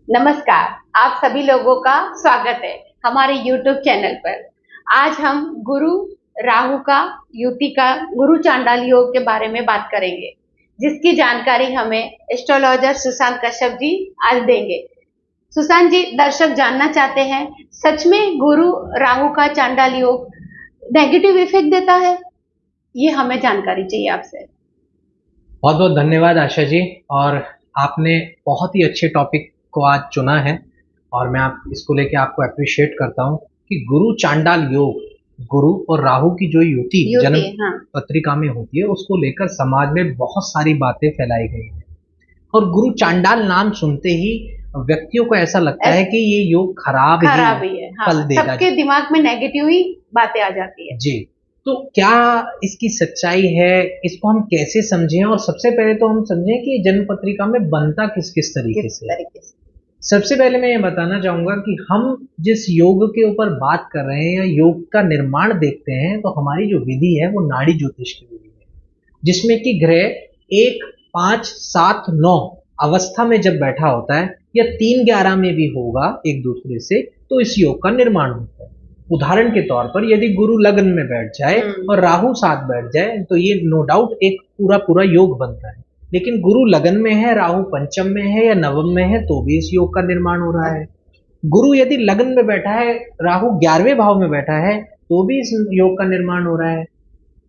नमस्कार। आप सभी लोगों का स्वागत है हमारे YouTube चैनल पर। आज हम गुरु राहु का युति का गुरु चांडाल योग के बारे में बात करेंगे, जिसकी जानकारी हमें एस्ट्रोलॉजर सुशांत कश्यप जी आज देंगे। सुशांत जी, दर्शक जानना चाहते हैं, सच में गुरु राहु का चांडाल योग नेगेटिव इफेक्ट देता है? ये हमें जानकारी चाहिए आपसे। बहुत बहुत धन्यवाद आशा जी। और आपने बहुत ही अच्छे टॉपिक को आज चुना है और मैं इसको लेके आपको अप्रिशिएट करता हूँ कि गुरु चांडाल योग, गुरु और राहु की जो युति जन्म पत्रिका में होती है, उसको लेकर समाज में बहुत सारी बातें फैलाई गई हैं। और गुरु चांडाल नाम सुनते ही व्यक्तियों को ऐसा लगता है कि ये योग खराब ही है, फल देगा। सबके दिमाग में नेगेटिव ही बातें आ जाती है जी। तो क्या इसकी सच्चाई है, इसको हम कैसे समझें? और सबसे पहले तो हम समझें कि जन्म पत्रिका में बनता किस किस तरीके से। सबसे पहले मैं ये बताना चाहूंगा कि हम जिस योग के ऊपर बात कर रहे हैं या योग का निर्माण देखते हैं, तो हमारी जो विधि है वो नाड़ी ज्योतिष की विधि है, जिसमें कि ग्रह 1, 5, 7, 9 अवस्था में जब बैठा होता है या 3, 11 में भी होगा एक दूसरे से, तो इस योग का निर्माण होता है। उदाहरण के तौर पर यदि गुरु लग्न में बैठ जाए और राहु साथ बैठ जाए, तो ये नो डाउट एक पूरा योग बनता है। लेकिन गुरु लग्न में है, राहु पंचम में है या नवम में है, तो भी इस योग का निर्माण हो रहा है। गुरु यदि लग्न में बैठा है, राहु 11वें भाव में बैठा है, तो भी इस योग का निर्माण हो रहा है।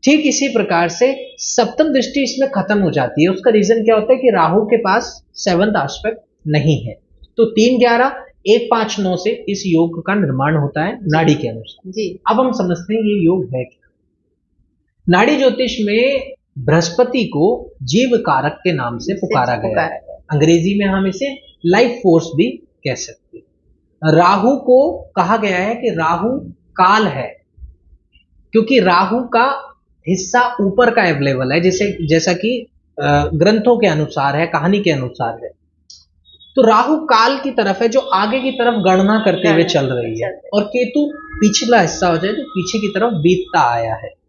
ठीक इसी प्रकार से सप्तम दृष्टि इसमें खत्म हो जाती है। उसका रीजन क्या होता है कि राहु के पास 7th एस्पेक्ट नहीं है। तो 3, 11, 1, 5, 9 से इस योग का निर्माण होता है नाड़ी के अनुसार जी। अब हम समझते हैं ये योग है क्या। नाड़ी ज्योतिष में बृहस्पति को जीव कारक के नाम से पुकारा गया है। अंग्रेजी में हम इसे लाइफ फोर्स भी कह सकते हैं। राहु को कहा गया है कि राहु काल है, क्योंकि राहु का हिस्सा ऊपर का अवेलेबल है, जैसा कि ग्रंथों के अनुसार है, कहानी के अनुसार है। तो राहु काल की तरफ है, जो आगे की तरफ गणना करते हुए चल रही है, और केतु पिछला हिस्सा हो जाए तो पीछे की तरफ बीतता आया है।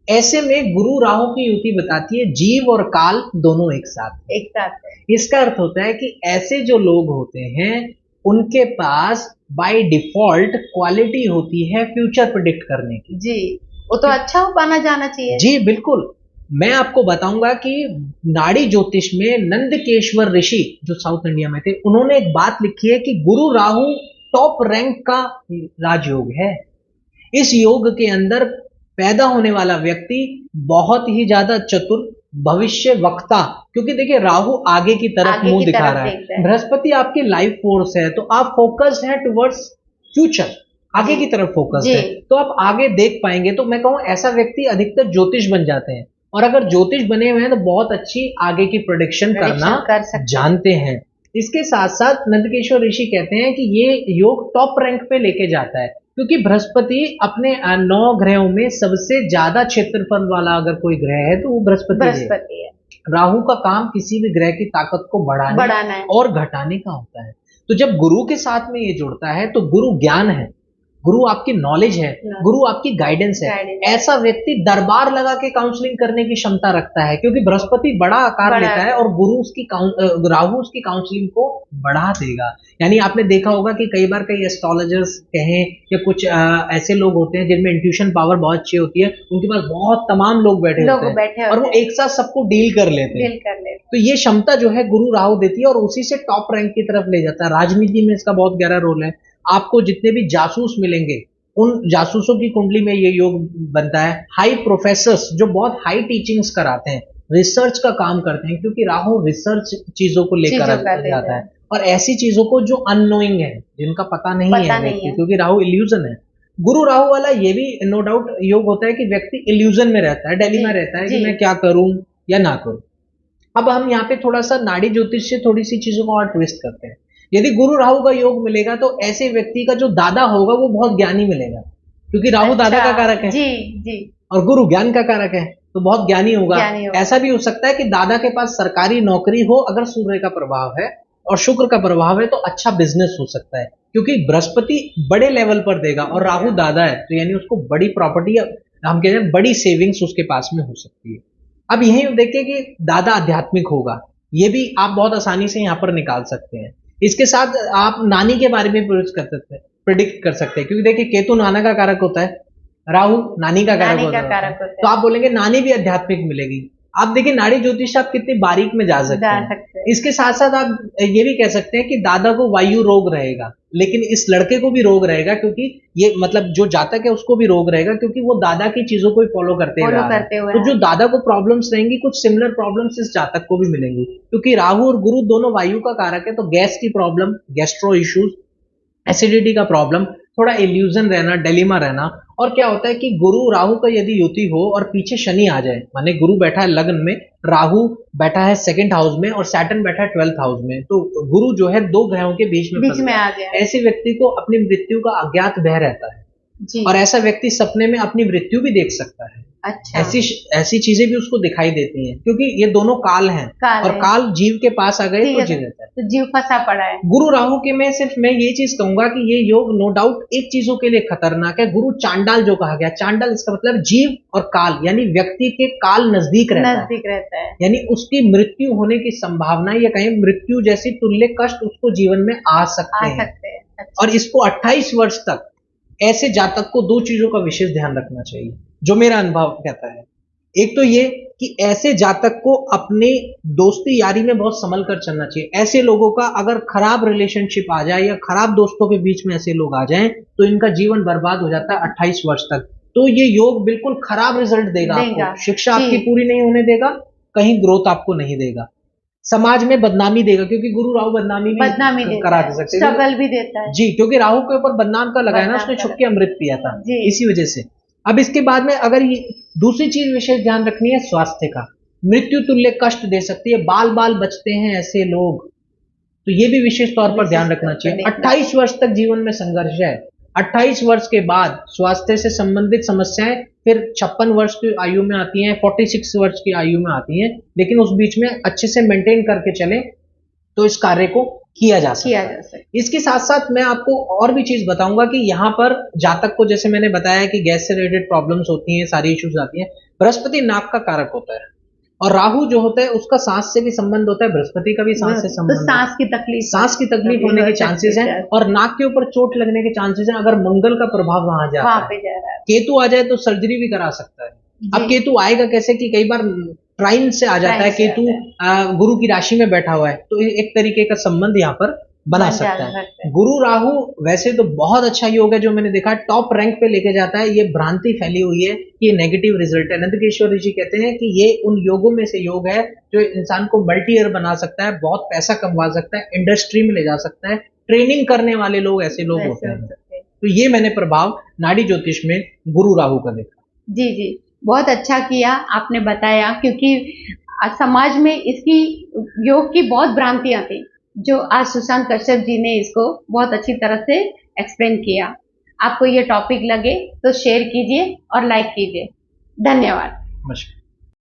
ऐसे में गुरु राहु की युति बताती है जीव और काल दोनों एक साथ। इसका अर्थ होता है कि ऐसे जो लोग होते हैं उनके पास बाय डिफॉल्ट क्वालिटी होती है फ्यूचर प्रेडिक्ट करने की जी। वो तो अच्छा हो पाना जाना चाहिए जी। बिल्कुल, मैं आपको बताऊंगा कि नाड़ी ज्योतिष में नंदकेश्वर ऋषि जो साउथ इंडिया में थे, उन्होंने एक बात लिखी है कि गुरु राहु टॉप रैंक का राजयोग है। इस योग के अंदर पैदा होने वाला व्यक्ति बहुत ही ज्यादा चतुर, भविष्य वक्ता, क्योंकि देखिए राहु आगे की तरफ मुंह दिखा रहा है, बृहस्पति आपकी लाइफ फोर्स है, तो आप फोकस्ड है टुवर्ड्स फ्यूचर, आगे की तरफ फोकस है, तो आप आगे देख पाएंगे। तो मैं कहूँ ऐसा व्यक्ति अधिकतर ज्योतिष बन जाते हैं, और अगर ज्योतिष बने हुए हैं तो बहुत अच्छी आगे की प्रेडिक्शन करना जानते हैं। इसके साथ साथ नंदकेश्वर ऋषि कहते हैं कि ये योग टॉप रैंक पे लेके जाता है, क्योंकि बृहस्पति अपने 9 ग्रहों में सबसे ज्यादा क्षेत्रफल वाला अगर कोई ग्रह है तो वो बृहस्पति है। राहु का काम किसी भी ग्रह की ताकत को बढ़ाना और घटाने का होता है। तो जब गुरु के साथ में ये जुड़ता है तो गुरु ज्ञान है, गुरु आपकी नॉलेज है, गुरु आपकी गाइडेंस है। ऐसा व्यक्ति दरबार लगा के काउंसलिंग करने की क्षमता रखता है, क्योंकि बृहस्पति बड़ा आकार लेता है और गुरु राहु उसकी काउंसलिंग को बढ़ा देगा। यानी आपने देखा होगा कि कई बार कई एस्ट्रोलॉजर्स कहें या कुछ ऐसे लोग होते हैं जिनमें इंट्यूशन पावर बहुत अच्छी होती है, उनके पास बहुत तमाम लोग बैठे होते हैं और वो एक साथ सबको डील कर लेते हैं। तो ये क्षमता जो है गुरु राहु देती है और उसी से टॉप रैंक की तरफ ले जाता है। राजनीति में इसका बहुत गहरा रोल है। आपको जितने भी जासूस मिलेंगे, उन जासूसों की कुंडली में ये योग बनता है। हाई प्रोफेसर्स जो बहुत हाई टीचिंग्स कराते हैं, रिसर्च का काम करते हैं, क्योंकि राहु रिसर्च चीजों को लेकर जाता है, और ऐसी चीजों को जो अननोइंग है, जिनका पता नहीं है, क्योंकि राहु इल्यूजन है। गुरु राहु वाला ये भी नो डाउट योग होता है कि व्यक्ति इल्यूजन में रहता है, दिल्ली में रहता है कि मैं क्या करूं या ना करूं। अब हम यहाँ पे थोड़ा सा नाड़ी ज्योतिष से थोड़ी सी चीजों को और ट्विस्ट करते हैं। यदि गुरु राहु का योग मिलेगा तो ऐसे व्यक्ति का जो दादा होगा वो बहुत ज्ञानी मिलेगा, क्योंकि राहु दादा का कारक है जी। और गुरु ज्ञान का कारक है, तो बहुत ज्ञानी होगा। ऐसा भी हो सकता है कि दादा के पास सरकारी नौकरी हो, अगर सूर्य का प्रभाव है और शुक्र का प्रभाव है तो अच्छा बिजनेस हो सकता है, क्योंकि बृहस्पति बड़े लेवल पर देगा और राहु दादा है, तो यानी उसको बड़ी प्रॉपर्टी, हम कहते हैं बड़ी सेविंग्स उसके पास में हो सकती है। अब यही देखिए कि दादा आध्यात्मिक होगा, ये भी आप बहुत आसानी से यहाँ पर निकाल सकते हैं। इसके साथ आप नानी के बारे में प्रिडिक्ट कर सकते हैं, क्योंकि देखिए केतु नाना का कारक होता है, राहु नानी का कारक होता है, तो आप बोलेंगे नानी भी आध्यात्मिक मिलेगी। आप देखिए नाड़ी ज्योतिष आप कितनी बारीक में जा सकते हैं। इसके साथ साथ आप ये भी कह सकते हैं कि दादा को वायु रोग रहेगा, लेकिन इस लड़के को भी रोग रहेगा, क्योंकि ये मतलब जो जातक है उसको भी रोग रहेगा, क्योंकि वो दादा की चीजों को फॉलो करते हुए तो जो दादा को प्रॉब्लम्स रहेंगी, कुछ सिमिलर प्रॉब्लम्स इस जातक को भी मिलेंगी, क्योंकि राहु और गुरु दोनों वायु का कारक है। तो गैस की प्रॉब्लम, गैस्ट्रो इश्यूज, एसिडिटी का प्रॉब्लम, थोड़ा इल्यूजन रहना, डिलेमा रहना। और क्या होता है कि गुरु राहु का यदि युति हो और पीछे शनि आ जाए, माने गुरु बैठा है लग्न में, राहु बैठा है 2nd हाउस में और सैटर्न बैठा है 12th हाउस में, तो गुरु जो है 2 ग्रहों के बीच में आ गया। ऐसे व्यक्ति को अपनी मृत्यु का अज्ञात भय रहता है जी। और ऐसा व्यक्ति सपने में अपनी मृत्यु भी देख सकता है। अच्छा। ऐसी चीजें भी उसको दिखाई देती हैं, क्योंकि ये दोनों काल हैं और काल जीव के पास आ गए तो जीव रहता है, तो जीव फंसा पड़ा है। गुरु राहु के में सिर्फ मैं ये चीज कहूंगा कि ये योग नो डाउट एक चीजों के लिए खतरनाक है। गुरु चांडाल जो कहा गया, चांडाल इसका मतलब जीव और काल, यानी व्यक्ति के काल नजदीक रहता है, यानी उसकी मृत्यु होने की संभावना या कहीं मृत्यु जैसी तुल्य कष्ट उसको जीवन में आ सकते हैं। अच्छा। और इसको 28 वर्ष तक ऐसे जातक को 2 चीजों का विशेष ध्यान रखना चाहिए, जो मेरा अनुभव कहता है। एक तो ये कि ऐसे जातक को अपने दोस्ती यारी में बहुत संभल कर चलना चाहिए। ऐसे लोगों का अगर खराब रिलेशनशिप आ जाए या खराब दोस्तों के बीच में ऐसे लोग आ जाएं, तो इनका जीवन बर्बाद हो जाता है 28 वर्ष तक। तो ये योग बिल्कुल खराब रिजल्ट देगा आपको, शिक्षा आपकी पूरी नहीं होने देगा, कहीं ग्रोथ आपको नहीं देगा, समाज में बदनामी देगा, क्योंकि गुरु राहु बदनामी करा दे सकते हैं, स्ट्रगल भी देता है जी, क्योंकि राहु के ऊपर बदनाम का लगाया ना, उसने छुप के अमृत पिया था इसी वजह से। अब इसके बाद में अगर ये दूसरी चीज विशेष ध्यान रखनी है, स्वास्थ्य का, मृत्यु तुल्य कष्ट दे सकती है, बाल बाल बचते हैं ऐसे लोग, तो ये भी विशेष तौर पर ध्यान रखना चाहिए। 28 वर्ष तक जीवन में संघर्ष है, 28 वर्ष के बाद स्वास्थ्य से संबंधित समस्याएं फिर 56 वर्ष की आयु में आती हैं, 46 वर्ष की आयु में आती हैं, लेकिन उस बीच में अच्छे से मेंटेन करके चले तो इस कार्य को किया जा सकता है। इसके साथ साथ मैं आपको और भी चीज बताऊंगा कि यहाँ पर जातक को, जैसे मैंने बताया कि गैस से रिलेटेड प्रॉब्लम्स होती हैं, सारी इश्यूज आती हैं। बृहस्पति नाक का कारक होता है और राहु जो होता है उसका सांस से भी संबंध होता है, बृहस्पति का भी सांस से संबंध, तो सांस की तकलीफ होने के चांसेस हैं और नाक के ऊपर चोट लगने के चांसेस हैं अगर मंगल का प्रभाव वहां जा रहा है। केतु आ जाए तो सर्जरी भी करा सकता है। अब केतु आएगा कैसे कि कई बार ट्राइन से आ जाता है, केतु गुरु की राशि में बैठा हुआ है, तो एक तरीके का संबंध यहाँ पर बना सकता है। गुरु राहु वैसे तो बहुत अच्छा योग है, जो मैंने देखा टॉप रैंक पे लेके जाता है। ये भ्रांति फैली हुई है कि ये नेगेटिव रिजल्ट है। नंदकेश्वर ऋषि कहते हैं कि ये उन योगों में से योग है जो इंसान को मल्टीयर बना सकता है, बहुत पैसा कमा सकता है, इंडस्ट्री में ले जा सकता है। ट्रेनिंग करने वाले लोग ऐसे लोग होते हैं। तो ये मैंने प्रभाव नाड़ी ज्योतिष में गुरु राहु का देखा। जी जी, बहुत अच्छा किया आपने बताया, क्योंकि समाज में इसकी योग की बहुत भ्रांतियां थी, जो आज सुशांत कश्यप जी ने इसको बहुत अच्छी तरह से एक्सप्लेन किया। आपको ये टॉपिक लगे तो शेयर कीजिए और लाइक कीजिए। धन्यवाद। नमस्कार।